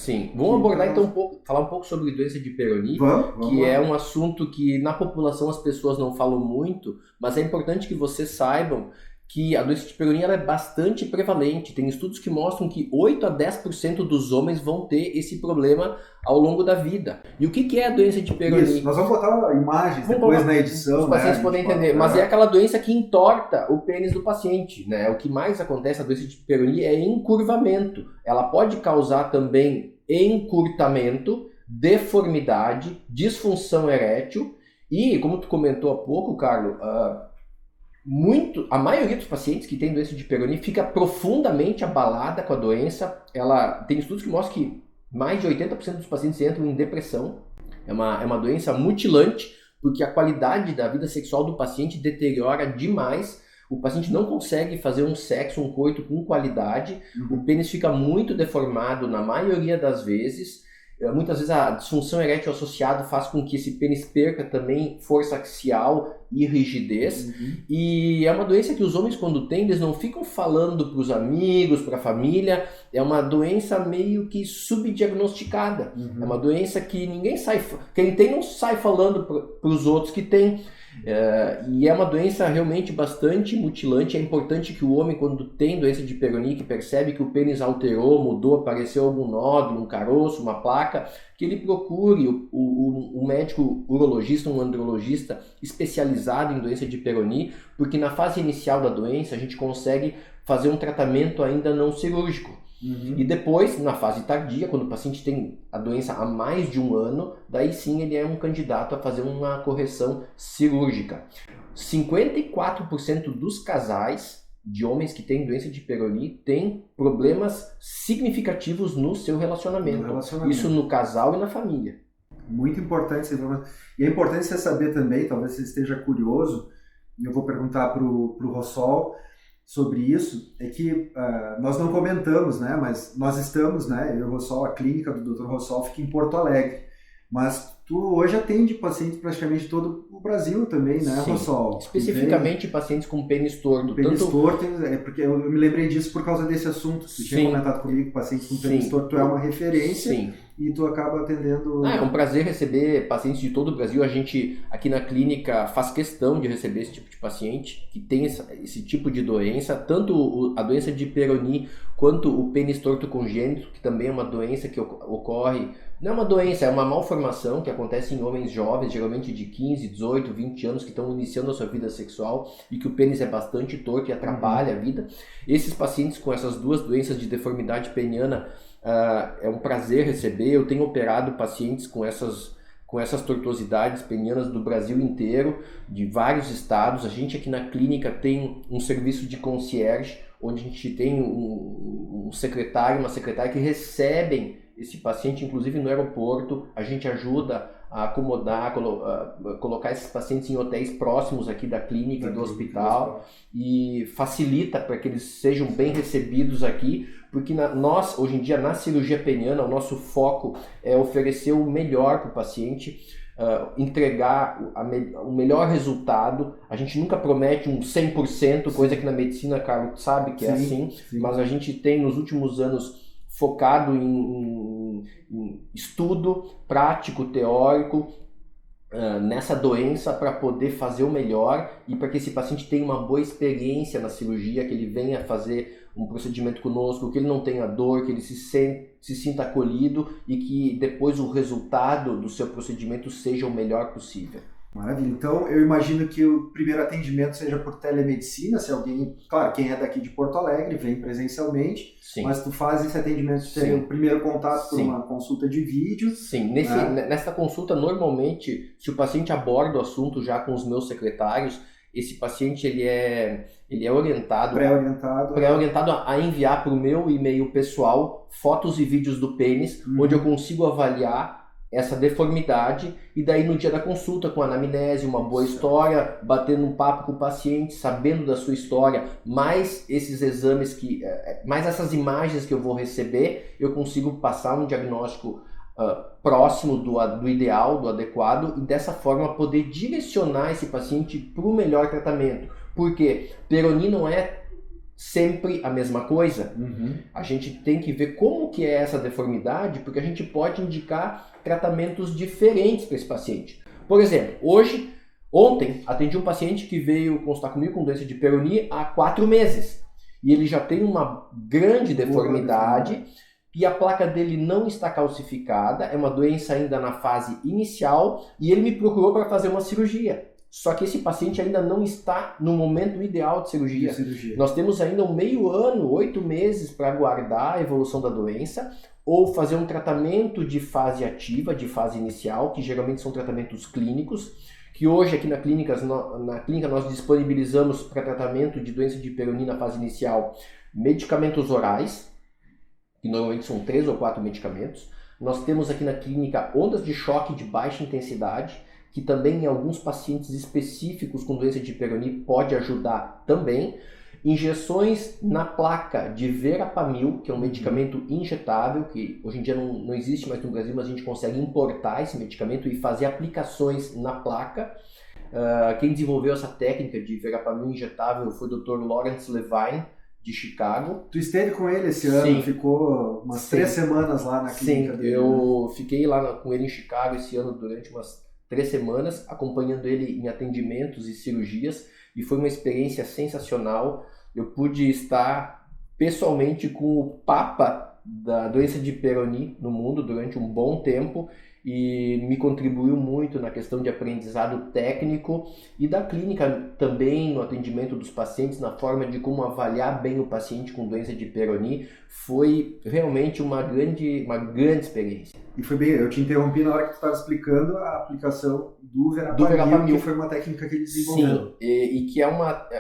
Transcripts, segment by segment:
Sim. Vamos abordar então falar um pouco sobre doença de Peyronie, que é um assunto que na população as pessoas não falam muito, mas é importante que vocês saibam que a doença de Peyronie ela é bastante prevalente. Tem estudos que mostram que 8 a 10% dos homens vão ter esse problema ao longo da vida. E o que é a doença de Peyronie? Isso, nós vamos botar imagens depois na edição. Os pacientes podem entender, mas é aquela doença que entorta o pênis do paciente, né? O que mais acontece, a doença de Peyronie, é encurvamento. Ela pode causar também encurtamento, deformidade, disfunção erétil e, como tu comentou há pouco, Carlos, a maioria dos pacientes que têm doença de Peyronie fica profundamente abalada com a doença. Tem estudos que mostram que mais de 80% dos pacientes entram em depressão. É uma doença mutilante, porque a qualidade da vida sexual do paciente deteriora demais. O paciente não consegue fazer um sexo, um coito com qualidade. O pênis fica muito deformado na maioria das vezes. Muitas vezes a disfunção erétil associada faz com que esse pênis perca também força axial e rigidez. E é uma doença que os homens, quando têm, eles não ficam falando para os amigos, para a família. É uma doença meio que subdiagnosticada. É uma doença que quem tem não sai falando para os outros que tem. E é uma doença realmente bastante mutilante. É importante que o homem, quando tem doença de Peyronie, que percebe que o pênis alterou, mudou, apareceu algum nódulo, um caroço, uma placa, que ele procure um médico urologista, um andrologista especializado em doença de Peyronie, porque na fase inicial da doença a gente consegue fazer um tratamento ainda não cirúrgico. E depois, na fase tardia, quando o paciente tem a doença há mais de um ano, daí sim ele é um candidato a fazer uma correção cirúrgica. 54% dos casais de homens que têm doença de Peyronie têm problemas significativos no seu relacionamento. Isso no casal e na família. Muito importante essa informação. E é importante você saber também, talvez você esteja curioso, e eu vou perguntar para o Rossol sobre isso, é que nós não comentamos, né, mas nós estamos, né, eu e o Rossol, a clínica do Dr. Rossol fica em Porto Alegre, mas tu hoje atende pacientes praticamente todo o Brasil também, né, Sim, Rossol? especificamente pacientes com pênis torto. Torto, porque eu me lembrei disso por causa desse assunto, tu tinha comentado comigo, pacientes com pênis torto, tu é uma referência. Sim. E tu acaba atendendo... É um prazer receber pacientes de todo o Brasil. A gente aqui na clínica faz questão de receber esse tipo de paciente que tem esse tipo de doença, tanto a doença de Peyronie quanto o pênis torto congênito, que também é uma doença que ocorre, não é uma doença, é uma malformação que acontece em homens jovens, geralmente de 15, 18, 20 anos, que estão iniciando a sua vida sexual e que o pênis é bastante torto e atrapalha a vida. Esses pacientes com essas duas doenças de deformidade peniana, é um prazer receber. Eu tenho operado pacientes com essas tortuosidades penianas do Brasil inteiro, de vários estados. A gente aqui na clínica tem um serviço de concierge, onde a gente tem um secretário, uma secretária que recebem esse paciente, inclusive no aeroporto. A gente ajuda a acomodar, colocar esses pacientes em hotéis próximos aqui da clínica e do hospital, e facilita para que eles sejam bem recebidos aqui, porque nós, hoje em dia, na cirurgia peniana, o nosso foco é oferecer o melhor para o paciente, entregar o melhor resultado. A gente nunca promete um 100%, coisa que na medicina, Carlos, sabe que é assim, mas a gente tem nos últimos anos focado em estudo prático, teórico, nessa doença, para poder fazer o melhor e para que esse paciente tenha uma boa experiência na cirurgia, que ele venha fazer um procedimento conosco, que ele não tenha dor, que ele se sinta acolhido e que depois o resultado do seu procedimento seja o melhor possível. Maravilha. Então, eu imagino que o primeiro atendimento seja por telemedicina, se alguém, claro, quem é daqui de Porto Alegre vem presencialmente, mas tu faz esse atendimento, tem o primeiro contato por uma consulta de vídeo. Sim, nessa consulta, normalmente, se o paciente aborda o assunto já com os meus secretários, esse paciente ele é pré-orientado a enviar para o meu e-mail pessoal fotos e vídeos do pênis, onde eu consigo avaliar essa deformidade, e daí no dia da consulta, com anamnese, uma boa história, batendo um papo com o paciente, sabendo da sua história, mais esses exames, mais essas imagens que eu vou receber, eu consigo passar um diagnóstico próximo do ideal, do adequado, e dessa forma poder direcionar esse paciente para o melhor tratamento. Porque Peyronie não é sempre a mesma coisa. Uhum. A gente tem que ver como que é essa deformidade, porque a gente pode indicar tratamentos diferentes para esse paciente. Por exemplo, ontem, atendi um paciente que veio consultar comigo com doença de Peyronie há 4 meses. E ele já tem uma grande deformidade e a placa dele não está calcificada, é uma doença ainda na fase inicial e ele me procurou para fazer uma cirurgia. Só que esse paciente ainda não está no momento ideal de cirurgia. Nós temos ainda um meio ano, 8 meses para aguardar a evolução da doença ou fazer um tratamento de fase ativa, de fase inicial, que geralmente são tratamentos clínicos, que hoje aqui na clínica nós disponibilizamos para tratamento de doença de Peyronie na fase inicial medicamentos orais, que normalmente são 3 ou 4 medicamentos. Nós temos aqui na clínica ondas de choque de baixa intensidade, que também em alguns pacientes específicos com doença de Peyronie pode ajudar também. Injeções na placa de Verapamil, que é um medicamento injetável, que hoje em dia não existe mais no Brasil, mas a gente consegue importar esse medicamento e fazer aplicações na placa. Quem desenvolveu essa técnica de Verapamil injetável foi o Dr. Lawrence Levine, de Chicago. Tu esteve com ele esse ano, Sim. Ficou umas 3 semanas lá na clínica dele. Eu fiquei lá com ele em Chicago esse ano durante umas 3 semanas, acompanhando ele em atendimentos e cirurgias, e foi uma experiência sensacional. Eu pude estar pessoalmente com o Papa da doença de Peyronie no mundo durante um bom tempo e me contribuiu muito na questão de aprendizado técnico e da clínica também no atendimento dos pacientes, na forma de como avaliar bem o paciente com doença de Peyronie. Foi realmente uma grande experiência. E foi bem, eu te interrompi na hora que tu estava explicando a aplicação do Verapamil, que foi uma técnica que ele desenvolveu. Sim,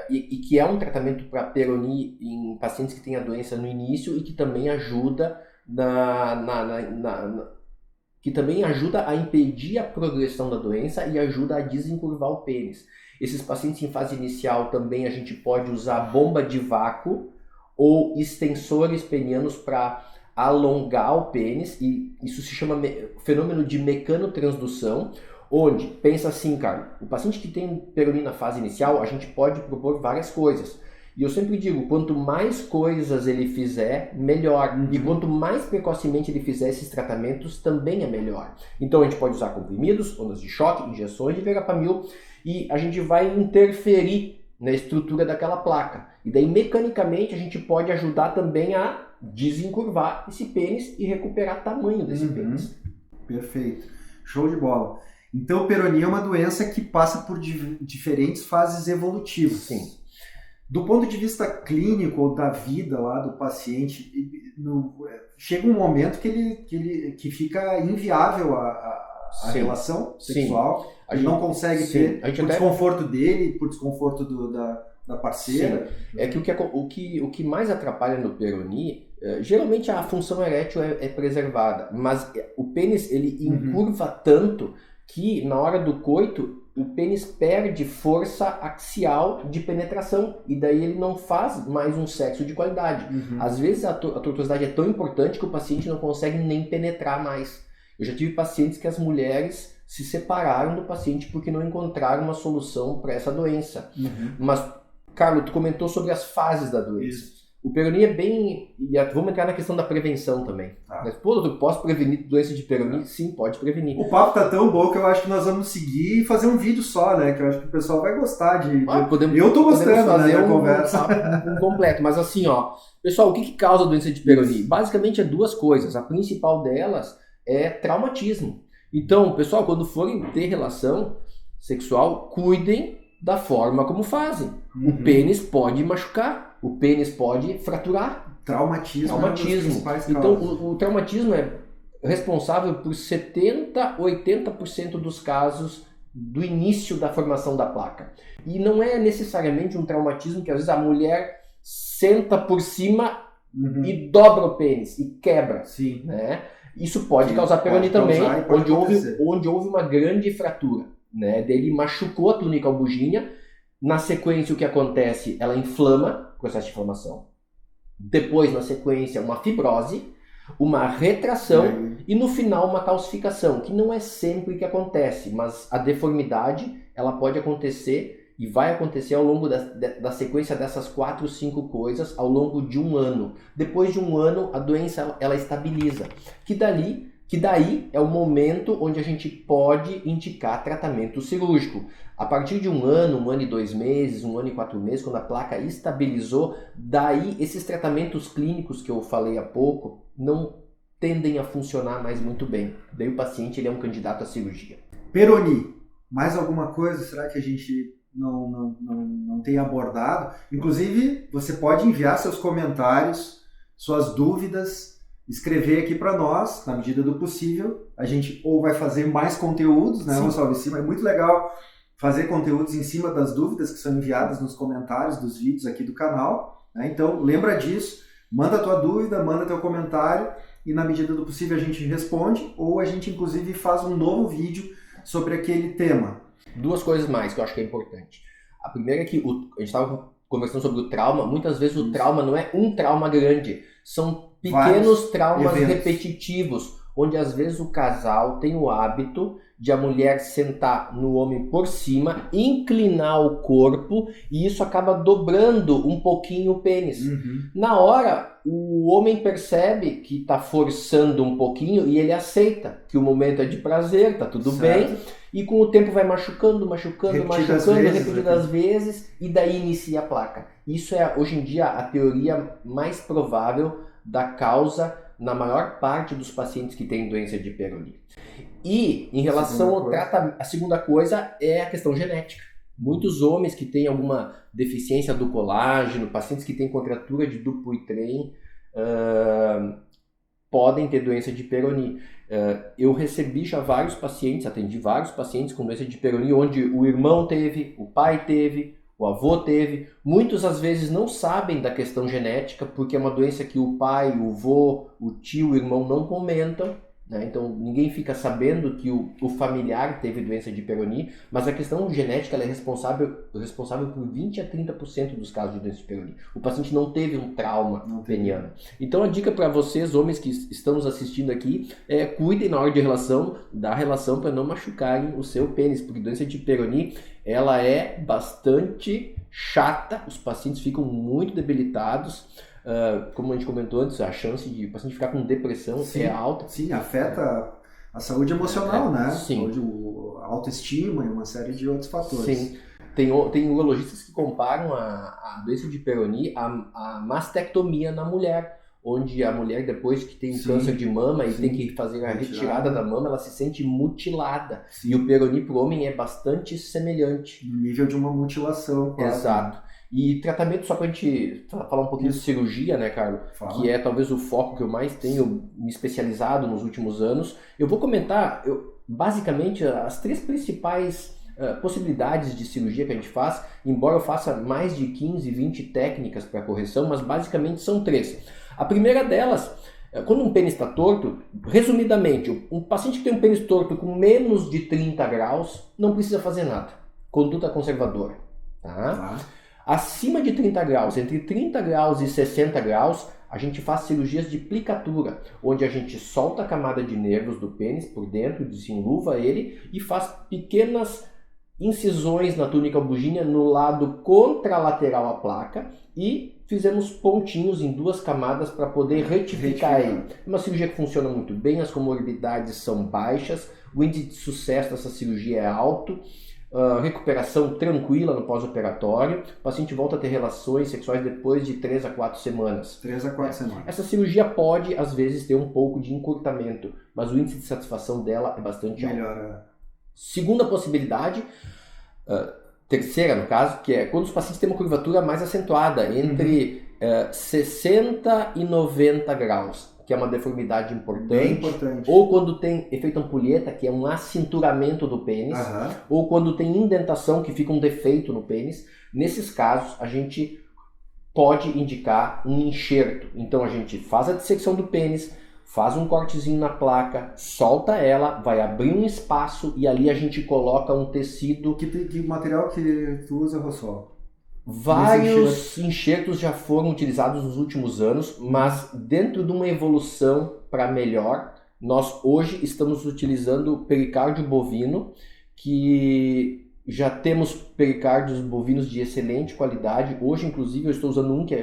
e que é um tratamento para Peyronie em pacientes que têm a doença no início e que também ajuda que também ajuda a impedir a progressão da doença e ajuda a desencurvar o pênis. Esses pacientes em fase inicial também a gente pode usar bomba de vácuo ou extensores penianos para alongar o pênis, e isso se chama fenômeno de mecanotransdução, onde, pensa assim, cara, o paciente que tem Peyronie na fase inicial, a gente pode propor várias coisas. E eu sempre digo, quanto mais coisas ele fizer, melhor. E quanto mais precocemente ele fizer esses tratamentos, também é melhor. Então a gente pode usar comprimidos, ondas de choque, injeções de Verapamil, e a gente vai interferir na estrutura daquela placa. E daí, mecanicamente, a gente pode ajudar também a desencurvar esse pênis e recuperar o tamanho desse pênis. Perfeito. Show de bola. Então, Peyronie é uma doença que passa por diferentes fases evolutivas. Sim. Do ponto de vista clínico ou da vida lá do paciente, chega um momento que fica inviável a relação sexual. Ele não consegue ter, por desconforto dele, por desconforto da parceira. Sim. É que o que mais atrapalha no Peyronie, geralmente a função erétil é preservada, mas o pênis ele encurva tanto que na hora do coito o pênis perde força axial de penetração e daí ele não faz mais um sexo de qualidade. Às vezes a tortuosidade é tão importante que o paciente não consegue nem penetrar mais. Eu já tive pacientes que as mulheres se separaram do paciente porque não encontraram uma solução para essa doença. Mas, Carlos, tu comentou sobre as fases da doença. Isso. O Peyronie é bem... Vamos entrar na questão da prevenção também. Mas, doutor, posso prevenir doença de Peyronie? Sim, pode prevenir. O papo tá tão bom que eu acho que nós vamos seguir e fazer um vídeo só, né? Que eu acho que o pessoal vai gostar de... eu tô gostando, fazer da conversa. Um completo. Mas assim, pessoal, o que causa a doença de Peyronie? Basicamente é 2 coisas. A principal delas é traumatismo. Então, pessoal, quando forem ter relação sexual, cuidem da forma como fazem. O pênis pode machucar, o pênis pode fraturar. Traumatismo. Então, o traumatismo é responsável por 70-80% dos casos do início da formação da placa. E não é necessariamente um traumatismo que às vezes a mulher senta por cima e dobra o pênis e quebra. Sim. Né? Isso pode causar Peyronie também, onde houve uma grande fratura. Né? Daí ele machucou a túnica albugínea. Na sequência, o que acontece? Ela inflama, processo de inflamação. Depois, na sequência, uma fibrose, uma retração e no final uma calcificação, que não é sempre que acontece, mas a deformidade ela pode acontecer e vai acontecer ao longo da sequência dessas 4 ou 5 coisas ao longo de um ano. Depois de um ano, a doença ela estabiliza. Que daí é o momento onde a gente pode indicar tratamento cirúrgico. A partir de um ano e 2 meses, 1 ano e 4 meses, quando a placa estabilizou, daí esses tratamentos clínicos que eu falei há pouco não tendem a funcionar mais muito bem. Daí o paciente ele é um candidato à cirurgia. Peroni, mais alguma coisa? Será que a gente não tem abordado? Inclusive, você pode enviar seus comentários, suas dúvidas, escrever aqui para nós, na medida do possível. A gente ou vai fazer mais conteúdos, né, Rosalvo, em cima. É muito legal fazer conteúdos em cima das dúvidas que são enviadas nos comentários dos vídeos aqui do canal, né? Então, lembra disso, manda a tua dúvida, manda teu comentário e na medida do possível a gente responde ou a gente inclusive faz um novo vídeo sobre aquele tema. 2 coisas mais que eu acho que é importante. A primeira é que a gente estava conversando sobre o trauma. Muitas vezes o trauma não é um trauma grande, são pequenos traumas repetitivos, onde às vezes o casal tem o hábito de a mulher sentar no homem por cima, inclinar o corpo, e isso acaba dobrando um pouquinho o pênis. Na hora, o homem percebe que está forçando um pouquinho e ele aceita que o momento é de prazer, tá tudo bem, e com o tempo vai machucando, repetidas vezes, e daí inicia a placa. Isso é, hoje em dia, a teoria mais provável da causa na maior parte dos pacientes que têm doença de Peyronie. E em relação ao tratamento, a segunda coisa é a questão genética. Muitos homens que têm alguma deficiência do colágeno, pacientes que têm contratura de Dupuytren, podem ter doença de Peyronie. Eu recebi já vários pacientes, atendi vários pacientes com doença de Peyronie, onde o irmão teve, o pai teve, o avô teve. Muitos às vezes não sabem da questão genética, porque é uma doença que o pai, o avô, o tio, o irmão não comentam, né? Então ninguém fica sabendo que o familiar teve doença de Peyronie, mas a questão genética ela é responsável por 20 a 30% dos casos de doença de Peyronie. O paciente não teve um trauma peniano. Então a dica para vocês, homens que estão nos assistindo aqui, é cuidem na hora da relação para não machucarem o seu pênis, porque doença de Peyronie ela é bastante chata, os pacientes ficam muito debilitados. Como a gente comentou antes, a chance de o paciente ficar com depressão é alta. Sim, afeta a saúde emocional, né? Sim. A autoestima e uma série de outros fatores. Sim. Tem urologistas que comparam a doença de Peyronie à mastectomia na mulher, onde a mulher, depois que tem câncer de mama e tem que fazer a retirada da mama, ela se sente mutilada. E o Peyronie para o homem é bastante semelhante. No nível de uma mutilação. Quase. Exato. E tratamento, só pra gente falar um pouquinho de cirurgia, né, Carlos? Que é talvez o foco que eu mais tenho me especializado nos últimos anos. Eu vou comentar, basicamente, as 3 principais possibilidades de cirurgia que a gente faz, embora eu faça mais de 15, 20 técnicas para correção, mas basicamente são 3. A primeira delas, quando um pênis está torto, resumidamente, um paciente que tem um pênis torto com menos de 30 graus, não precisa fazer nada. Conduta conservadora. Tá? Acima de 30 graus, entre 30 graus e 60 graus, a gente faz cirurgias de plicatura, onde a gente solta a camada de nervos do pênis por dentro, desenluva ele e faz pequenas incisões na túnica bugínea no lado contralateral à placa e fizemos pontinhos em 2 camadas para poder retificar ele. É uma cirurgia que funciona muito bem, as comorbidades são baixas, o índice de sucesso dessa cirurgia é alto. Recuperação tranquila no pós-operatório, o paciente volta a ter relações sexuais depois de 3 a 4 semanas. 3 a 4 semanas. Essa cirurgia pode, às vezes, ter um pouco de encurtamento, mas o índice de satisfação dela é bastante alto. Segunda possibilidade, terceira no caso, que é quando os pacientes têm uma curvatura mais acentuada, entre 60 e 90 graus. Que é uma deformidade importante. Bem importante. Ou quando tem efeito ampulheta, que é um acinturamento do pênis, ou quando tem indentação, que fica um defeito no pênis. Nesses casos, a gente pode indicar um enxerto. Então, a gente faz a dissecção do pênis, faz um cortezinho na placa, solta ela, vai abrir um espaço e ali a gente coloca um tecido... Que material que tu usa, Rossol? Vários enxertos já foram utilizados nos últimos anos, mas dentro de uma evolução para melhor, nós hoje estamos utilizando pericárdio bovino, que Já temos pericárdios bovinos de excelente qualidade. Hoje, inclusive, eu estou usando um que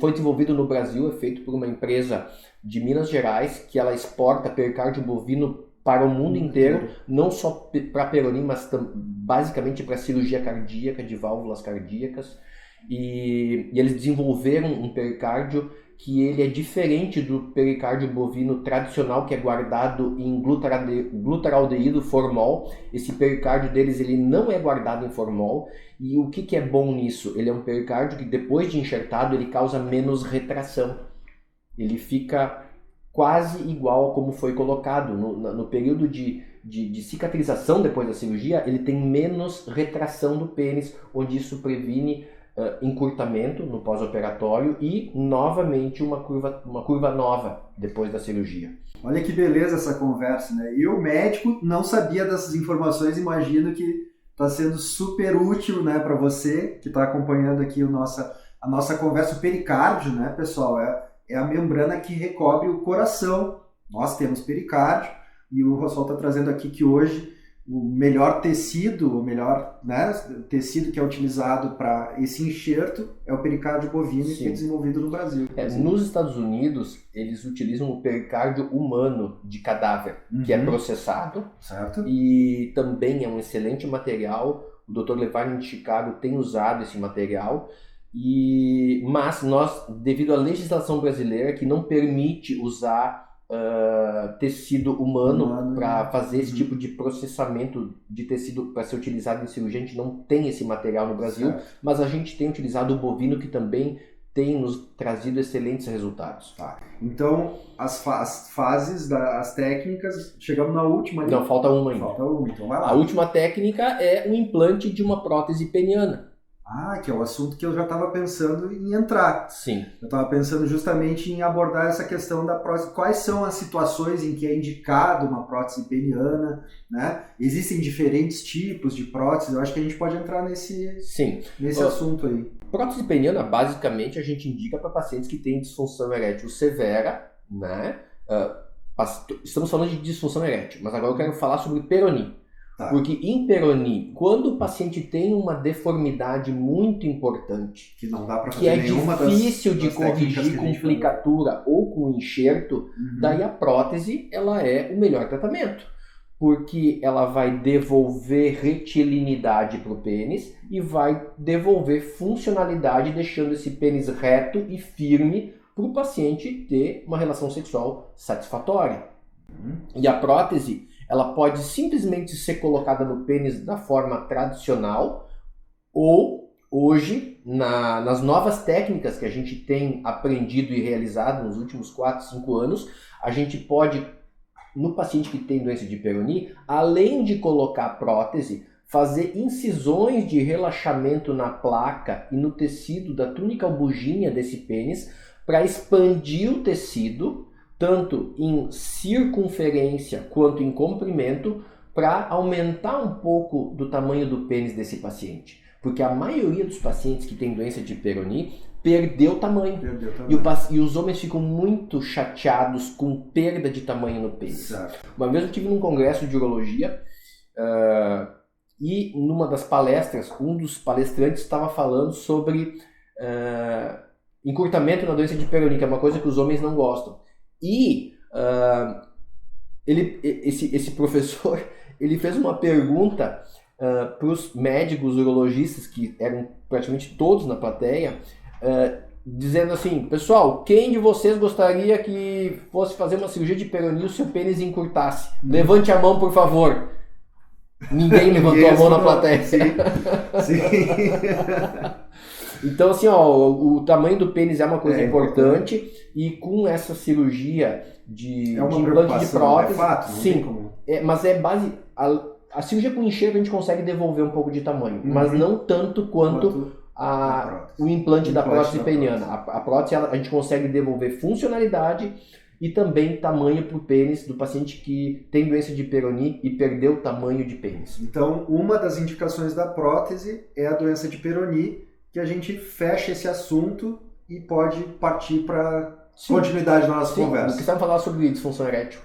foi desenvolvido no Brasil, é feito por uma empresa de Minas Gerais, que ela exporta pericárdio bovino para o mundo inteiro, não só para Peroni, mas basicamente para cirurgia cardíaca, de válvulas cardíacas. E eles desenvolveram um pericárdio que ele é diferente do pericárdio bovino tradicional, que é guardado em glutaraldeído formol. Esse pericárdio deles ele não é guardado em formol. E o que é bom nisso? Ele é um pericárdio que depois de enxertado ele causa menos retração. Ele fica quase igual a como foi colocado. No período de cicatrização depois da cirurgia, ele tem menos retração do pênis, onde isso previne encurtamento no pós-operatório e, novamente, uma curva nova depois da cirurgia. Olha que beleza essa conversa, né? Eu, médico, não sabia dessas informações, imagino que está sendo super útil, né, para você que está acompanhando aqui a nossa conversa. O pericárdio, né, pessoal, é a membrana que recobre o coração. Nós temos pericárdio e o Rossol está trazendo aqui que hoje o melhor tecido, tecido que é utilizado para esse enxerto é o pericárdio bovino, que é desenvolvido no Brasil. Nos Estados Unidos, eles utilizam o pericárdio humano de cadáver, que é processado. Certo. E também é um excelente material. O Dr. Levine de Chicago tem usado esse material. Mas nós, devido à legislação brasileira, que não permite usar tecido humano para fazer esse tipo de processamento de tecido para ser utilizado em cirurgia, a gente não tem esse material no Brasil, mas a gente tem utilizado o bovino, que também tem nos trazido excelentes resultados. Tá. Então, as fases, as técnicas, chegamos na última ali. Não, falta uma ainda. Falta uma, então vai lá. A última técnica é o implante de uma prótese peniana. Que é o assunto que eu já estava pensando em entrar. Sim. Eu estava pensando justamente em abordar essa questão da prótese. Quais são as situações em que é indicado uma prótese peniana, né? Existem diferentes tipos de prótese. Eu acho que a gente pode entrar nesse assunto aí. Prótese peniana, basicamente, a gente indica para pacientes que têm disfunção erétil severa, né? Estamos falando de disfunção erétil, mas agora eu quero falar sobre Peroni. Tá. Porque em Peroni, quando o paciente tem uma deformidade muito importante, que não dá para fazer nenhuma difícil de corrigir com plicatura ou com enxerto, daí a prótese ela é o melhor tratamento. Porque ela vai devolver retilinidade para o pênis e vai devolver funcionalidade, deixando esse pênis reto e firme para o paciente ter uma relação sexual satisfatória. E a prótese ela pode simplesmente ser colocada no pênis da forma tradicional, ou hoje, nas novas técnicas que a gente tem aprendido e realizado nos últimos 4, 5 anos, a gente pode, no paciente que tem doença de Peroni, além de colocar a prótese, fazer incisões de relaxamento na placa e no tecido da túnica albuginha desse pênis, para expandir o tecido, tanto em circunferência quanto em comprimento, para aumentar um pouco do tamanho do pênis desse paciente. Porque a maioria dos pacientes que tem doença de Peroni perdeu tamanho. E os homens ficam muito chateados com perda de tamanho no pênis. Certo. Uma vez eu estive num congresso de urologia e numa das palestras, um dos palestrantes estava falando sobre encurtamento na doença de Peroni, que é uma coisa que os homens não gostam. E esse professor ele fez uma pergunta para os médicos urologistas, que eram praticamente todos na plateia, dizendo assim: pessoal, quem de vocês gostaria que fosse fazer uma cirurgia de Peroni e o seu pênis encurtasse? Levante a mão, por favor. Ninguém levantou a mão na plateia. Sim. Então, assim, o tamanho do pênis é uma coisa importante, e com essa cirurgia de implante de prótese, fato, sim, mas é base. A cirurgia com enxerto a gente consegue devolver um pouco de tamanho, mas não tanto quanto o implante da prótese peniana. A prótese a gente consegue devolver funcionalidade e também tamanho para o pênis do paciente que tem doença de Peroni e perdeu o tamanho de pênis. Então, uma das indicações da prótese é a doença de Peroni, que a gente fecha esse assunto e pode partir para continuidade da nossa conversa. Porque você vai falar sobre disfunção erétil.